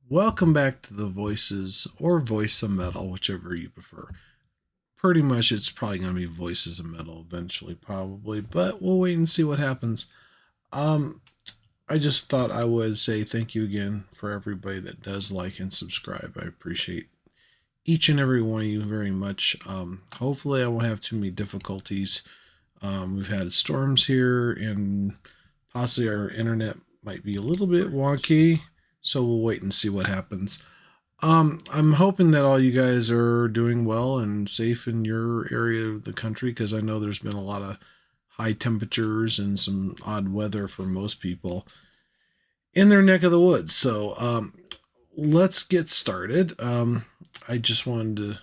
Welcome back to the Voices or Voice of Metal, whichever you prefer. Pretty much it's probably going to be Voices of Metal eventually, probably, but we'll wait and see what happens. Um, I just thought I would say thank you again for everybody that does like and subscribe. I appreciate each and every one of you very much. Hopefully, I won't have too many difficulties. We've had storms here, and possibly our internet might be a little bit wonky, so we'll wait and see what happens. I'm hoping that all you guys are doing well and safe in your area of the country because I know there's been a lot of high temperatures and some odd weather for most people in their neck of the woods. So, let's get started. I just wanted to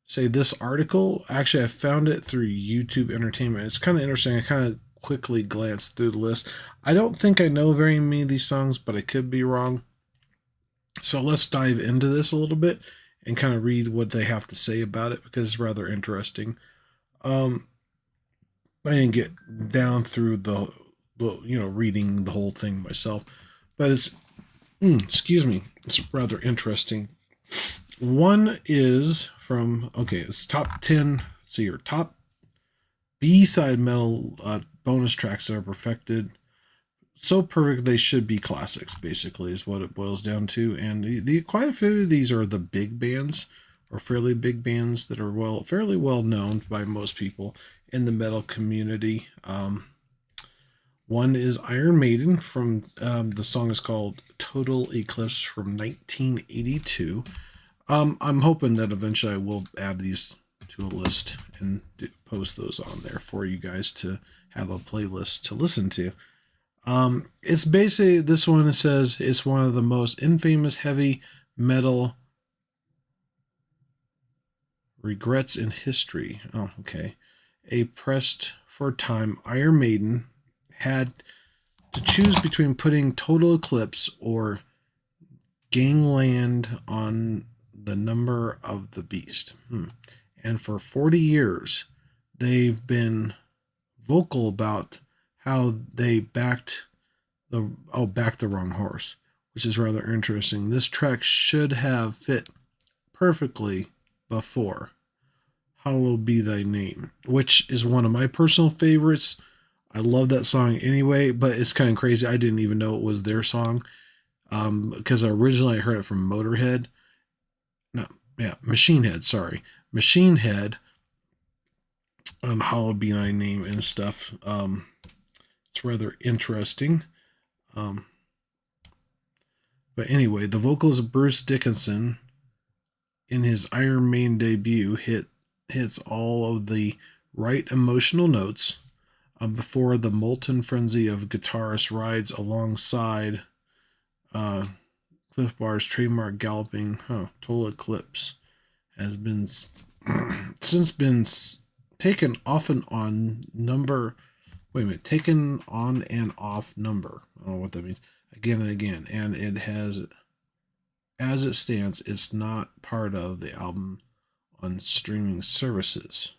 say this article, actually, I found it through YouTube Entertainment. It's kind of interesting. I kind of quickly glanced through the list. I don't think I know very many of these songs, but I could be wrong. So let's dive into this a little bit and kind of read what they have to say about it because it's rather interesting. Um, I didn't get down through the reading the whole thing myself, but excuse me, it's rather interesting. One is from it's top 10. Let's see your top B side metal bonus tracks that are perfected so perfect they should be classics, basically is what it boils down to. And the quite a few of these are the big bands or fairly big bands that are fairly well known by most people in the metal community. One is Iron Maiden from the song is called Total Eclipse from 1982. I'm hoping that eventually I will add these to a list and post those on there for you guys to have a playlist to listen to. It's basically this one. It says it's one of the most infamous heavy metal regrets in history. Oh, okay. A pressed for time, Iron Maiden had to choose between putting Total Eclipse or Gangland on the number of the beast. And for 40 years, they've been vocal about how they backed the wrong horse, which is rather interesting. This track should have fit perfectly before Hallowed Be Thy Name, which is one of my personal favorites. I love that song anyway, but it's kind of crazy. I didn't even know it was their song because originally I heard it from Motorhead. No, yeah, Machine Head, sorry. Machine Head on Hallowed Be Thy Name and stuff. It's rather interesting. Um, but anyway, the vocals of Bruce Dickinson in his Iron Maiden debut hits all of the right emotional notes before the molten frenzy of guitarist rides alongside Cliff Bar's trademark galloping Total Eclipse has been since been taken off and on number. Wait a minute, taken on and off number. I don't know what that means. Again and again, and it has, as it stands, it's not part of the album on streaming services.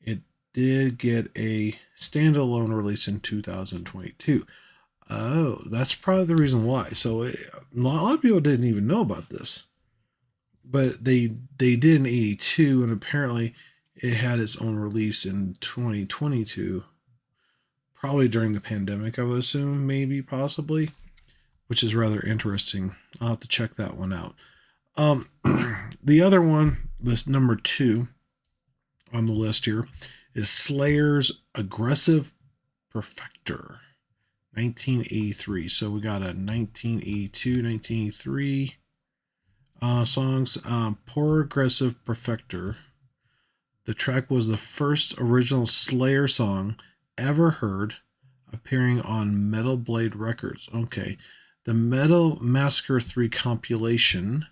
It did get a standalone release in 2022. Oh, that's probably the reason why. So a lot of people didn't even know about this, but they did in '82, and apparently it had its own release in 2022, probably during the pandemic. I would assume, maybe, possibly, which is rather interesting. I'll have to check that one out. Um, the other one, this number two on the list here, is Slayer's Aggressive Perfector, 1983. So we got a 1982, 1983 songs. Poor Aggressive Perfector. The track was the first original Slayer song ever heard, appearing on Metal Blade Records. Okay. The Metal Massacre 3 compilation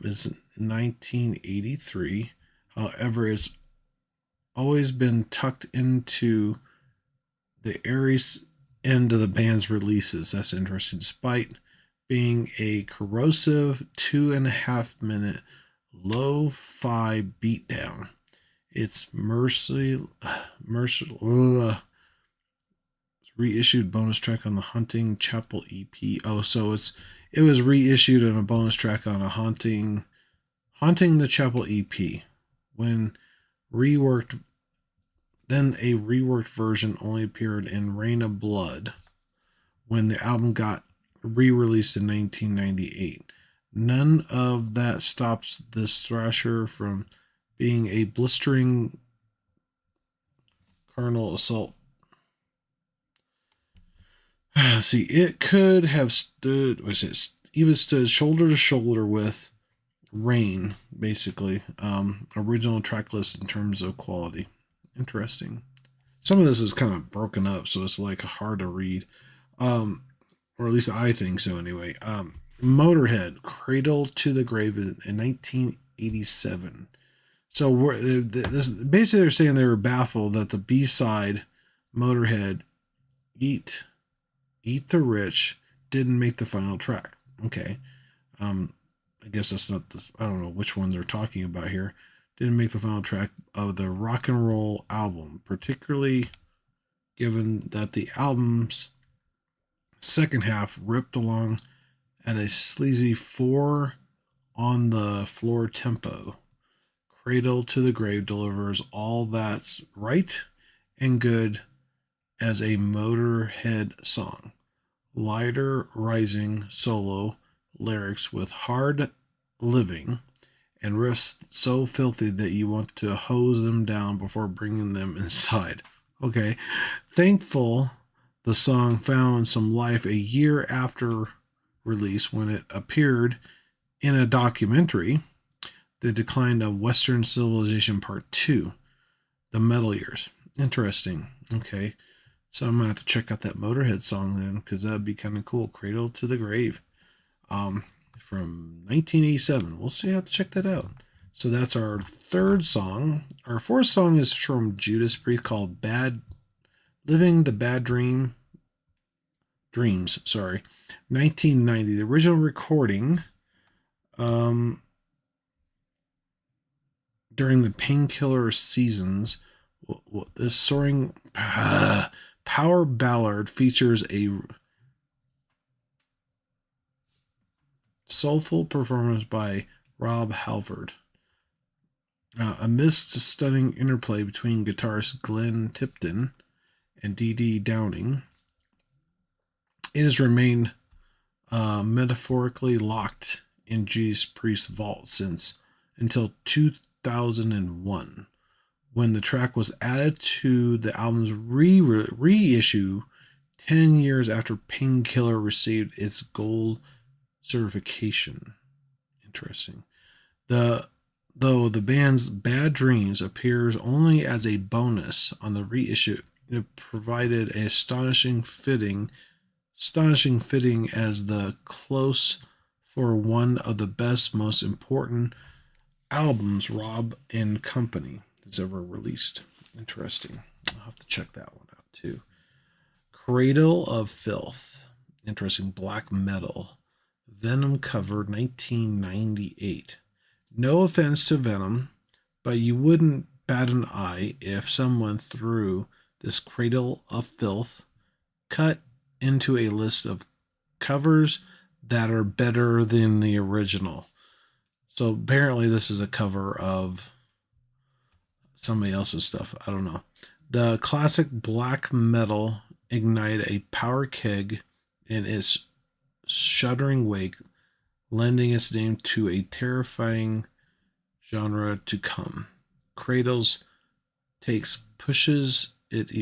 is 1983. However, it's always been tucked into the Aries end of the band's releases. That's interesting. Despite being a corrosive 2.5 minute lo-fi beatdown, it's Reissued bonus track on the Haunting Chapel EP. Oh, so it was reissued in a bonus track on a Haunting the Chapel EP. When reworked, then a reworked version only appeared in Rain of Blood when the album got re-released in 1998. None of that stops this thrasher from being a blistering carnal assault. See, it could have even stood shoulder to shoulder with Rain, basically. Original track list in terms of quality. Interesting. Some of this is kind of broken up, so it's like hard to read. Or at least I think so anyway. Motorhead, Cradle to the Grave in 1987. So basically they're saying they were baffled that the B-side, Motorhead, Eat the Rich, didn't make the final track. Okay. I guess that's not I don't know which one they're talking about here. Didn't make the final track of the rock and roll album, particularly given that the album's second half ripped along at a sleazy 4 on the floor tempo. Cradle to the Grave delivers all that's right and good as a Motorhead song. Lighter rising solo lyrics with hard living and riffs so filthy that you want to hose them down before bringing them inside. Okay. Thankful the song found some life a year after release when it appeared in a documentary, The Decline of Western Civilization Part 2, The Metal Years. Interesting. Okay. So I'm going to have to check out that Motorhead song then, because that'd be kind of cool. Cradle to the Grave. From 1987. We'll see. I have to check that out. So that's our third song. Our fourth song is from Judas Priest called Living the Bad Dreams, 1990. The original recording during the Painkiller seasons. This soaring power ballad features a soulful performance by Rob Halford. Amidst a stunning interplay between guitarist Glenn Tipton and Dee Downing, it has remained metaphorically locked in Judas Priest's vault until 2001, when the track was added to the album's reissue 10 years after Painkiller received its gold certification. Interesting. Though the band's Bad Dreams appears only as a bonus on the reissue, it provided an astonishing fitting as the close for one of the best, most important albums Rob and company has ever released. Interesting. I'll have to check that one out too. Cradle of Filth. Interesting. Black metal. Venom cover 1998. No offense to Venom, but you wouldn't bat an eye if someone threw this Cradle of Filth cut into a list of covers that are better than the original. So apparently this is a cover of somebody else's stuff. I don't know. The classic black metal ignited a power keg in its shuddering wake, lending its name to a terrifying genre to come. Cradles pushes it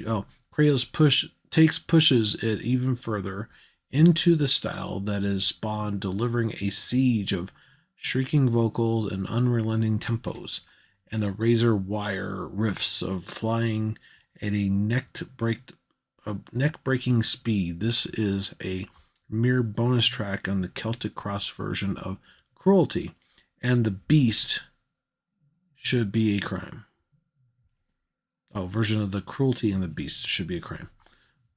even further into the style that is spawned, delivering a siege of shrieking vocals and unrelenting tempos, and the razor wire riffs of flying at a neck-breaking speed. This is a mere bonus track on the Celtic Cross version of Cruelty, and the Beast should be a crime. Version of the Cruelty and the Beast should be a crime.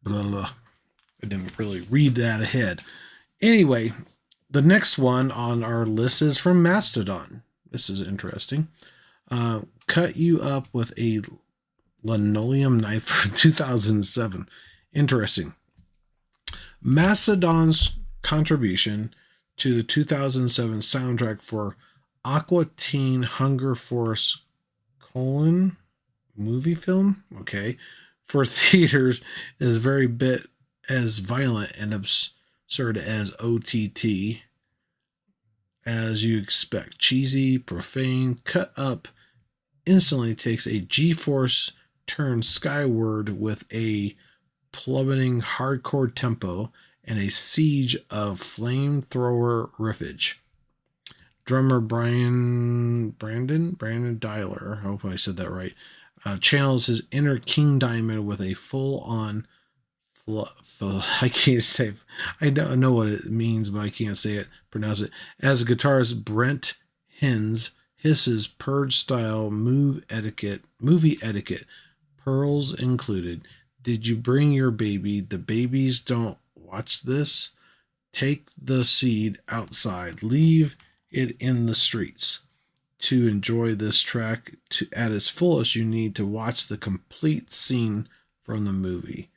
Blah, blah. I didn't really read that ahead. Anyway, the next one on our list is from Mastodon. This is interesting. Cut You Up with a Linoleum Knife from 2007. Interesting. Macedon's contribution to the 2007 soundtrack for Aqua Teen Hunger Force colon movie film, okay, for theaters is very bit as violent and absurd as OTT as you expect. Cheesy, profane, cut up, instantly takes a G-force turn skyward with a plummeting hardcore tempo and a siege of flamethrower riffage. Drummer Brandon Dyler, I hope I said that right, channels his inner King Diamond with a full-on I can't say. I don't know what it means, but I can't say it. Pronounce it. As guitarist Brent hisses purge style movie etiquette, pearls included. Did you bring your baby? The babies don't watch this. Take the seed outside. Leave it in the streets. To enjoy this track at its fullest, you need to watch the complete scene from the movie.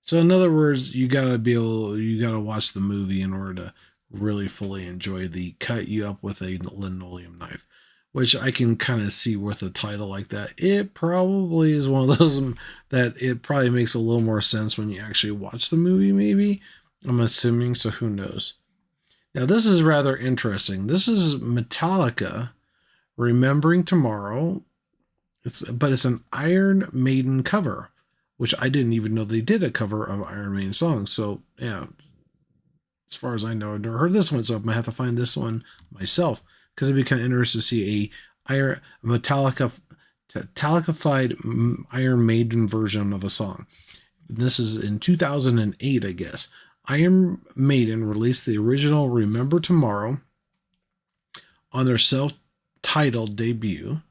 So in other words, you gotta watch the movie in order to really fully enjoy the cut you up with a linoleum knife, which I can kind of see with a title like that. It probably is one of those that it probably makes a little more sense when you actually watch the movie, maybe. I'm assuming, so who knows. Now this is rather interesting. This is Metallica, Remembering Tomorrow. But it's an Iron Maiden cover, which I didn't even know they did a cover of Iron Maiden songs. So, yeah, as far as I know, I've never heard this one, so I might have to find this one myself because it'd be kind of interesting to see a Metallica-fied Iron Maiden version of a song. This is in 2008, I guess. Iron Maiden released the original Remember Tomorrow on their self-titled debut.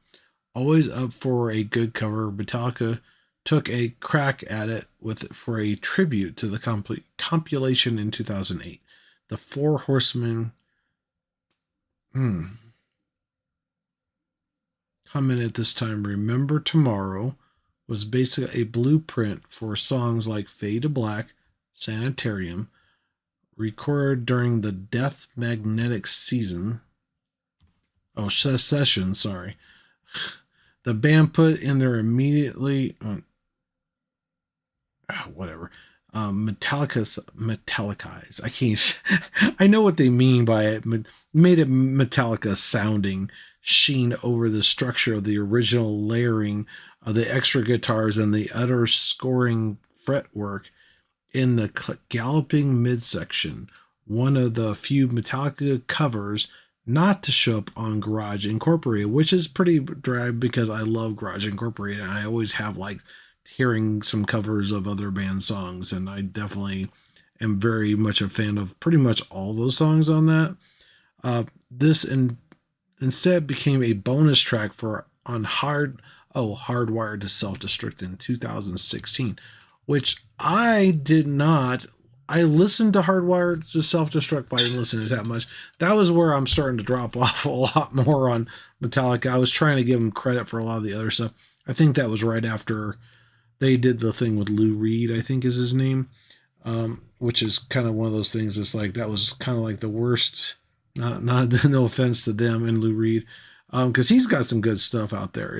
Always up for a good cover, Metallica took a crack at it for a tribute to the compilation in 2008. The Four Horsemen commented this time, Remember Tomorrow was basically a blueprint for songs like Fade to Black, Sanitarium, recorded during the Death Magnetic session, sorry. The band put in their immediately whatever. Metallicized. I can't. I know what they mean by it. Made it Metallica sounding sheen over the structure of the original layering of the extra guitars and the utter scoring fretwork in the galloping midsection. One of the few Metallica covers not to show up on Garage Incorporated, which is pretty dry because I love Garage Incorporated and I always have liked hearing some covers of other band songs, and I definitely am very much a fan of pretty much all those songs on that. This instead became a bonus track for on Hardwired to Self-Destruct in 2016, which I did not. I listened to Hardwired to Self-Destruct, but I didn't listen to it that much. That was where I'm starting to drop off a lot more on Metallica. I was trying to give them credit for a lot of the other stuff. I think that was right after they did the thing with Lou Reed, I think is his name, which is kind of one of those things. It's like that was kind of like the worst. Not no offense to them and Lou Reed, because he's got some good stuff out there.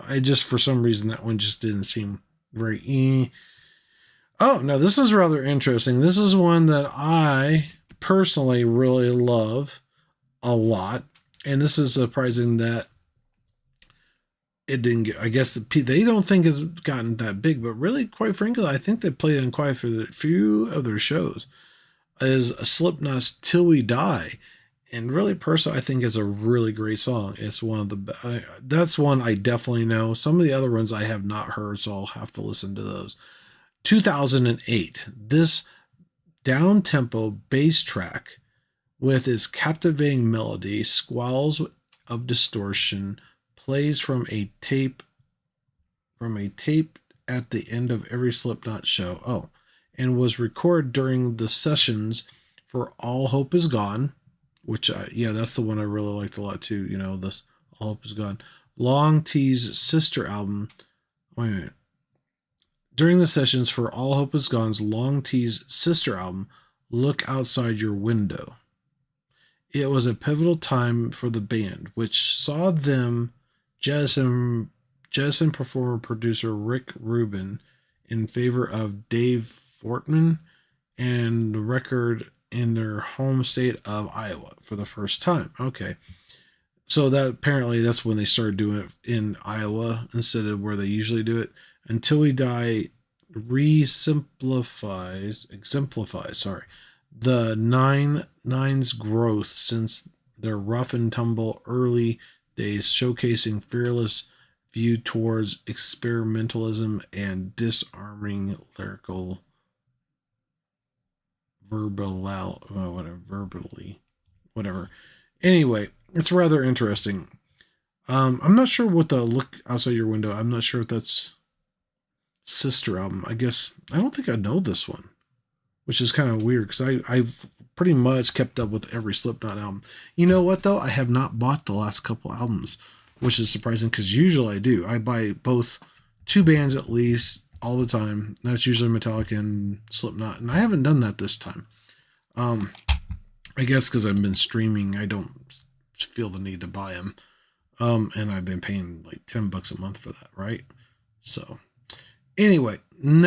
I just for some reason that one just didn't seem very. Oh, now this is rather interesting. This is one that I personally really love a lot, and this is surprising that it didn't get. I guess they don't think it's gotten that big, but really, quite frankly, I think they played in quite a few of their shows. Is Slipknot's "Till We Die," and really, personally, I think it's a really great song. It's one of the that's one I definitely know. Some of the other ones I have not heard, so I'll have to listen to those. 2008, this down-tempo bass track with its captivating melody, squalls of distortion, plays from a tape at the end of every Slipknot show. Oh, and was recorded during the sessions for All Hope Is Gone, which that's the one I really liked a lot too. You know, this All Hope Is Gone. Long T's sister album. Wait a minute. During the sessions for All Hope Is Gone's Long T's sister album, Look Outside Your Window. It was a pivotal time for the band, which saw them jettison performer producer Rick Rubin in favor of Dave Fortman and the record in their home state of Iowa for the first time. Okay. So that apparently that's when they started doing it in Iowa instead of where they usually do it. Until We Die exemplifies, sorry, the Nine's growth since their rough and tumble early days, showcasing fearless view towards experimentalism and disarming lyrical verbally, whatever. Anyway, it's rather interesting. I'm not sure what the Look Outside Your Window. I'm not sure if that's sister album. I guess I don't think I know this one, which is kind of weird because I've pretty much kept up with every Slipknot album. You know what though? I have not bought the last couple albums, which is surprising because usually I do. I buy both two bands at least all the time. That's usually Metallica and Slipknot, and I haven't done that this time. Um, I guess because I've been streaming, I don't feel the need to buy them. And I've been paying like $10 a month for that, right? So, anyway,